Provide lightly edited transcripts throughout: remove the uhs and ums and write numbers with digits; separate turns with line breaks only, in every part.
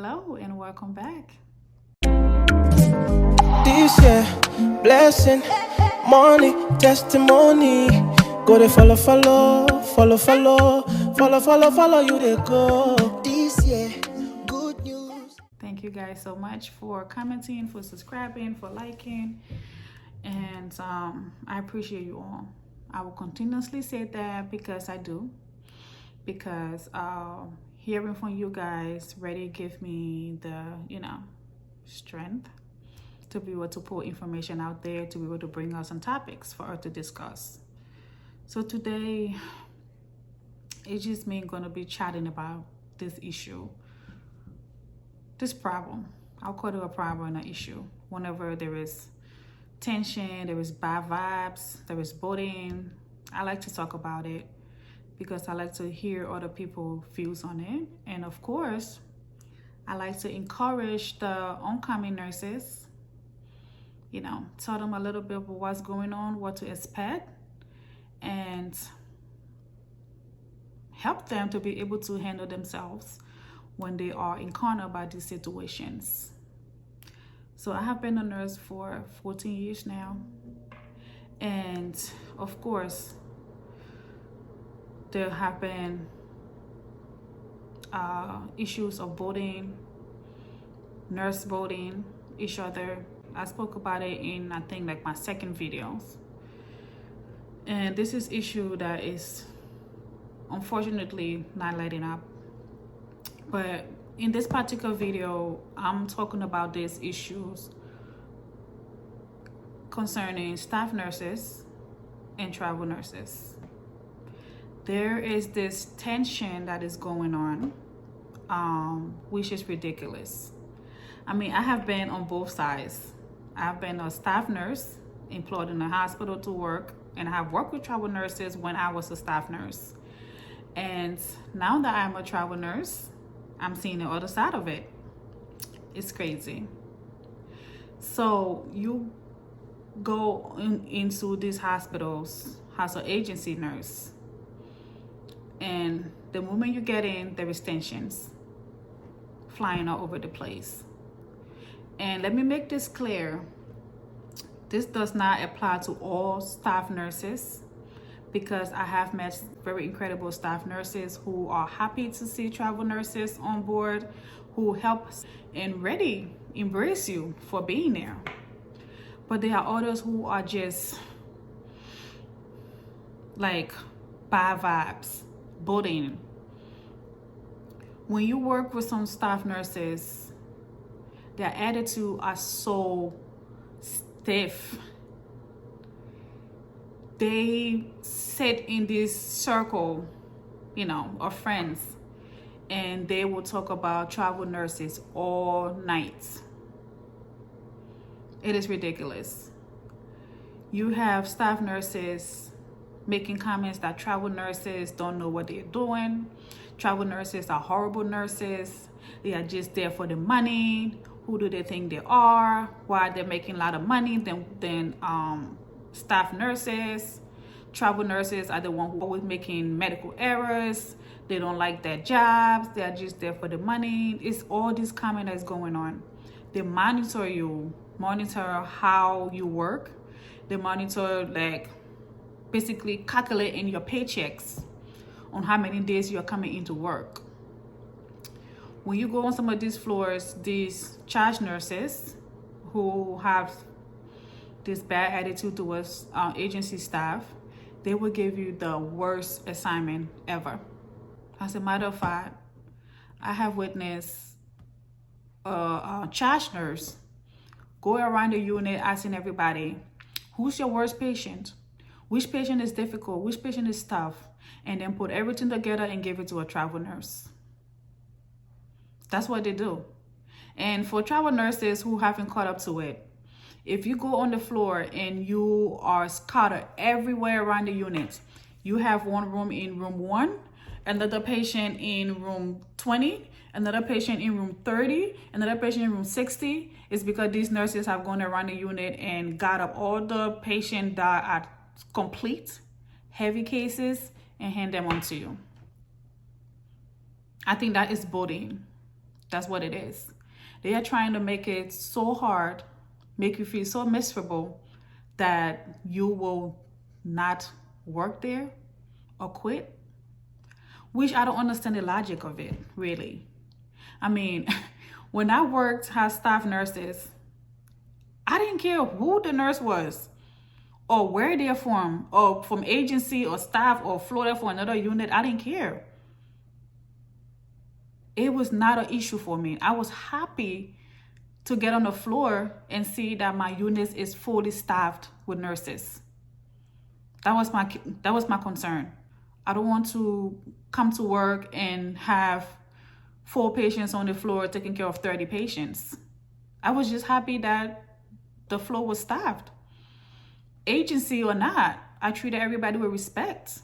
Hello and welcome back.
This year, blessing, money, testimony. Go to follow you they go. This year, good news.
Thank you guys so much for commenting, for subscribing, for liking, and I appreciate you all. I will continuously say that because I do, because hearing from you guys really give me the strength to be able to put information out there, to be able to bring out some topics for us to discuss. So today, it's just me going to be chatting about this issue, this problem. I'll call it a problem, an issue. Whenever there is tension, there is bad vibes, there is bullying, I like to talk about it because I like to hear other people's views on it. And of course, I like to encourage the oncoming nurses, tell them a little bit about what's going on, what to expect, and help them to be able to handle themselves when they are encountered by these situations. So I have been a nurse for 14 years now. And of course, there have been issues of bullying, nurse bullying each other. I spoke about it in, I think, like my second videos. And this is issue that is unfortunately not letting up. But in this particular video, I'm talking about these issues concerning staff nurses and travel nurses. There is this tension that is going on, which is ridiculous. I mean, I have been on both sides. I've been a staff nurse employed in a hospital to work, and I have worked with travel nurses when I was a staff nurse. And now that I'm a travel nurse, I'm seeing the other side of it. It's crazy. So you go into these hospitals as an agency nurse, and the moment you get in, there is tensions flying all over the place. And let me make this clear. This does not apply to all staff nurses, because I have met very incredible staff nurses who are happy to see travel nurses on board, who help and ready embrace you for being there. But there are others who are just like bad vibes, bullying. When you work with some staff nurses, their attitude are so stiff. They sit in this circle, of friends, and they will talk about travel nurses all night. It is ridiculous. You have staff nurses making comments that travel nurses don't know what they're doing. Travel nurses are horrible nurses. They are just there for the money. Who do they think they are? Why they're making a lot of money than staff nurses? Travel nurses are the one who are always making medical errors. They don't like their jobs. They are just there for the money. It's all this comment that's going on. They monitor you, monitor how you work. They monitor, like, basically calculating your paychecks on how many days you're coming into work. When you go on some of these floors, these charge nurses who have this bad attitude towards agency staff, they will give you the worst assignment ever. As a matter of fact, I have witnessed a charge nurse go around the unit asking everybody, who's your worst patient? Which patient is difficult? Which patient is tough? And then put everything together and give it to a travel nurse. That's what they do. And for travel nurses who haven't caught up to it, if you go on the floor and you are scattered everywhere around the unit, you have one room in room 1, another patient in room 20, another patient in room 30, another patient in room 60, it's because these nurses have gone around the unit and got up all the patients that are complete, heavy cases, and hand them on to you. I think that is bullying. That's what it is. They are trying to make it so hard, make you feel so miserable that you will not work there or quit, which I don't understand the logic of it, really. I mean, when I worked as staff nurses, I didn't care who the nurse was or where they're from, or from agency or staff or floated for another unit. I didn't care. It was not an issue for me. I was happy to get on the floor and see that my unit is fully staffed with nurses. That was my concern. I don't want to come to work and have 4 patients on the floor taking care of 30 patients. I was just happy that the floor was staffed. Agency or not, I treated everybody with respect.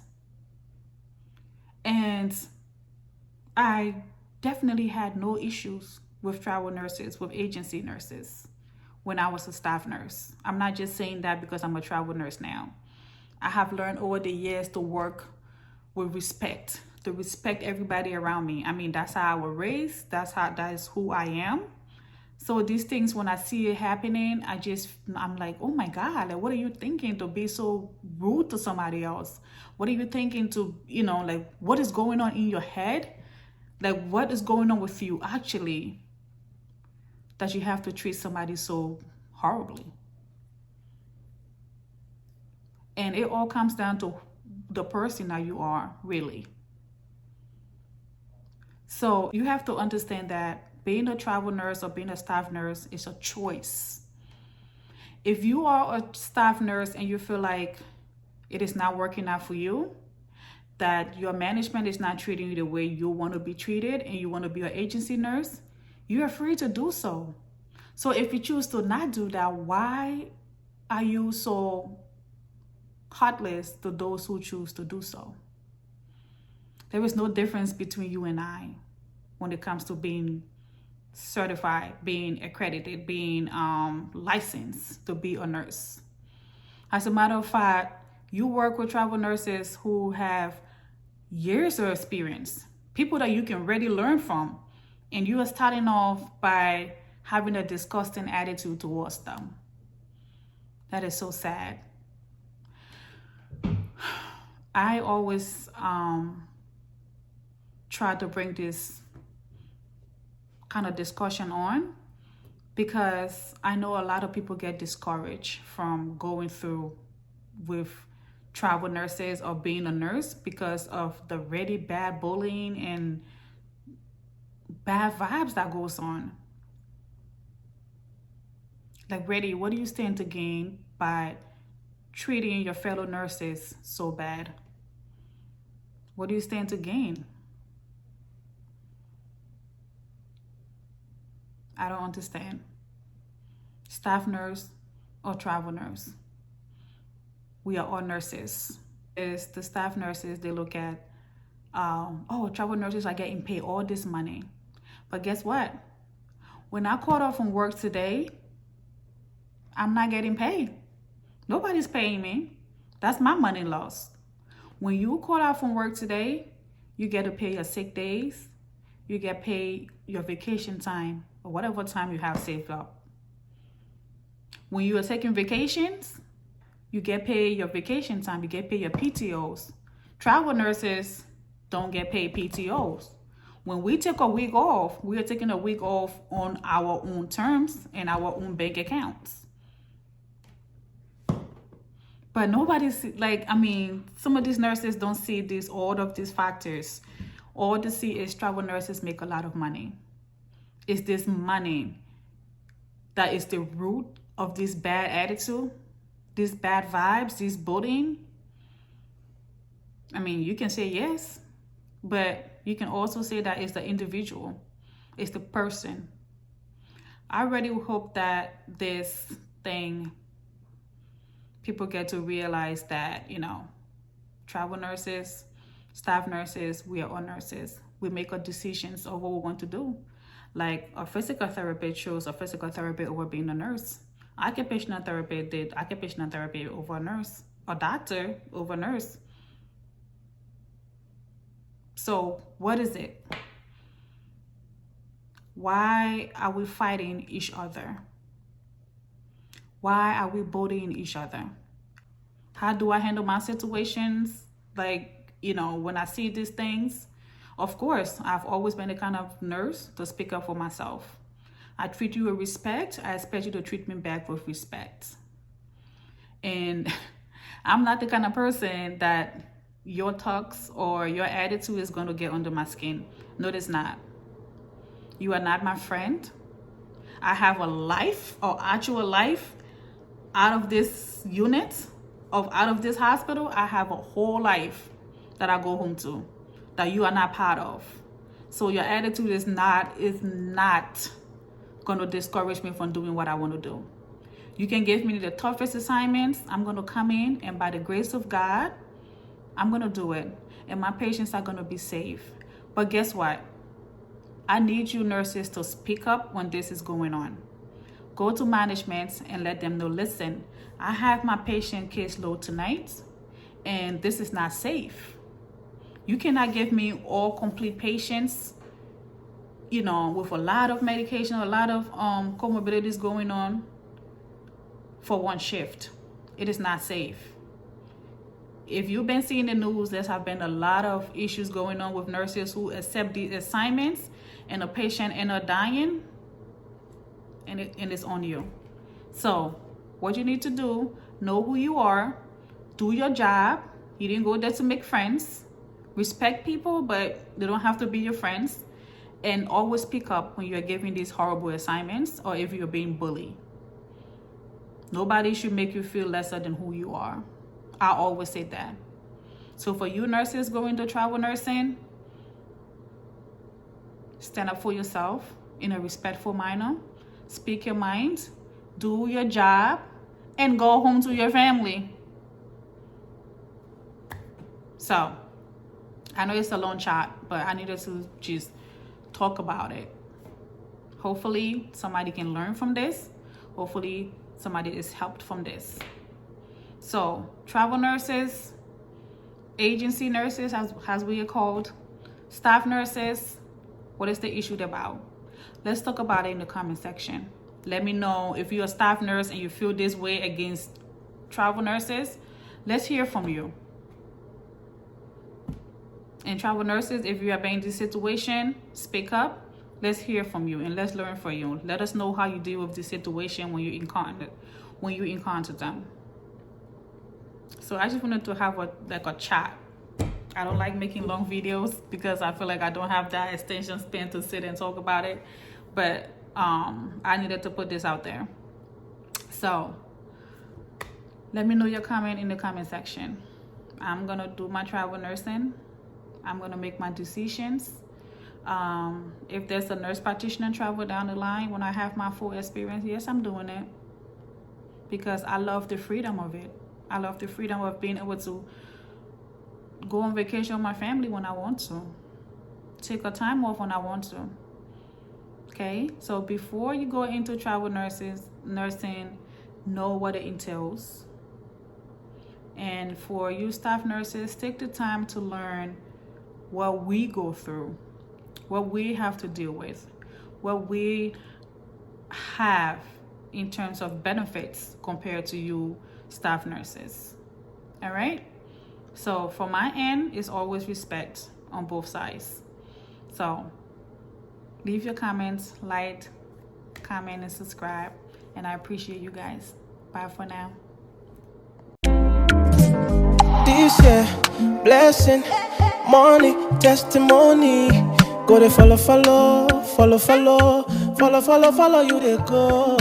And I definitely had no issues with travel nurses, with agency nurses when I was a staff nurse. I'm not just saying that because I'm a travel nurse now. I have learned over the years to work with respect, to respect everybody around me. I mean, that's how I was raised. That is who I am. So these things, when I see it happening, I'm like, oh my God, like, what are you thinking to be so rude to somebody else? What are you thinking to, like, what is going on in your head? Like, what is going on with you actually that you have to treat somebody so horribly? And it all comes down to the person that you are, really. So you have to understand that being a travel nurse or being a staff nurse is a choice. If you are a staff nurse and you feel like it is not working out for you, that your management is not treating you the way you want to be treated, and you want to be an agency nurse, you are free to do so. So if you choose to not do that, why are you so heartless to those who choose to do so? There is no difference between you and I when it comes to being certified, being accredited, being licensed to be a nurse. As a matter of fact, you work with travel nurses who have years of experience, people that you can really learn from, and you are starting off by having a disgusting attitude towards them. That is so sad. I always try to bring this kind of discussion on because I know a lot of people get discouraged from going through with travel nurses or being a nurse because of the really bad bullying and bad vibes that goes on. Like, really, what do you stand to gain by treating your fellow nurses so bad? What do you stand to gain? I don't understand. Staff nurse or travel nurse, we are all nurses. Is the staff nurses, they look at, travel nurses are getting paid all this money. But guess what? When I called off from work today, I'm not getting paid. Nobody's paying me. That's my money lost. When you call out from work today, you get to pay your sick days. You get paid your vacation time or whatever time you have saved up. When you are taking vacations, you get paid your vacation time. You get paid your PTOs. Travel nurses don't get paid PTOs. When we take a week off, we are taking a week off on our own terms and our own bank accounts. But nobody's some of these nurses don't see all of these factors. All they see is travel nurses make a lot of money. It's this money that is the root of this bad attitude, these bad vibes, this bullying. I mean, you can say yes, but you can also say that it's the individual, it's the person. I really hope that this thing, people get to realize that, travel nurses, staff nurses, we are all nurses. We make our decisions of what we want to do. Like a physical therapist chose a physical therapy over being a nurse. Occupational therapy did occupational therapy over a nurse. A doctor over a nurse. So what is it? Why are we fighting each other? Why are we bullying each other? How do I handle my situations? Like, when I see these things, of course, I've always been the kind of nurse to speak up for myself. I treat you with respect. I expect you to treat me back with respect. And I'm not the kind of person that your talks or your attitude is going to get under my skin. No, it's not. You are not my friend. I have a life, or actual life, out of this unit, out of this hospital. I have a whole life that I go home to, that you are not part of. So your attitude is not going to discourage me from doing what I want to do. You can give me the toughest assignments. I'm going to come in, and by the grace of God, I'm going to do it. And my patients are going to be safe. But guess what? I need you nurses to speak up when this is going on. Go to management and let them know, listen, I have my patient caseload tonight, and this is not safe. You cannot give me all complete patients, with a lot of medication, a lot of comorbidities going on for one shift. It is not safe. If you've been seeing the news, there have been a lot of issues going on with nurses who accept these assignments, and a patient end up dying, and it's on you. So what you need to do, know who you are, do your job. You didn't go there to make friends. Respect people, but they don't have to be your friends. And always speak up when you're giving these horrible assignments, or if you're being bullied. Nobody should make you feel lesser than who you are. I always say that. So for you nurses going to travel nursing, stand up for yourself in a respectful manner. Speak your mind, do your job, and go home to your family. So, I know it's a long chat, but I needed to just talk about it. Hopefully, somebody can learn from this. Hopefully, somebody is helped from this. So, travel nurses, agency nurses, as we are called, staff nurses, what is the issue about? Let's talk about it in the comment section. Let me know if you're a staff nurse and you feel this way against travel nurses. Let's hear from you. And travel nurses, if you are in this situation, speak up. Let's hear from you and let's learn from you. Let us know how you deal with this situation when you encounter them. So I just wanted to have a chat. I don't like making long videos because I feel like I don't have that attention span to sit and talk about it. But I needed to put this out there. So let me know your comment in the comment section. I'm going to do my travel nursing. I'm going to make my decisions. If there's a nurse practitioner travel down the line when I have my full experience, yes, I'm doing it. Because I love the freedom of it. I love the freedom of being able to go on vacation with my family when I want to. Take a time off when I want to. Okay? So before you go into travel nursing, know what it entails. And for you staff nurses, take the time to learn what we go through, what we have to deal with, what we have in terms of benefits compared to you staff nurses. All right? So for my end, it's always respect on both sides. So leave your comments, like, comment, and subscribe. And I appreciate you guys. Bye for now.
This year, blessing, money, testimony. Go to follow you they go.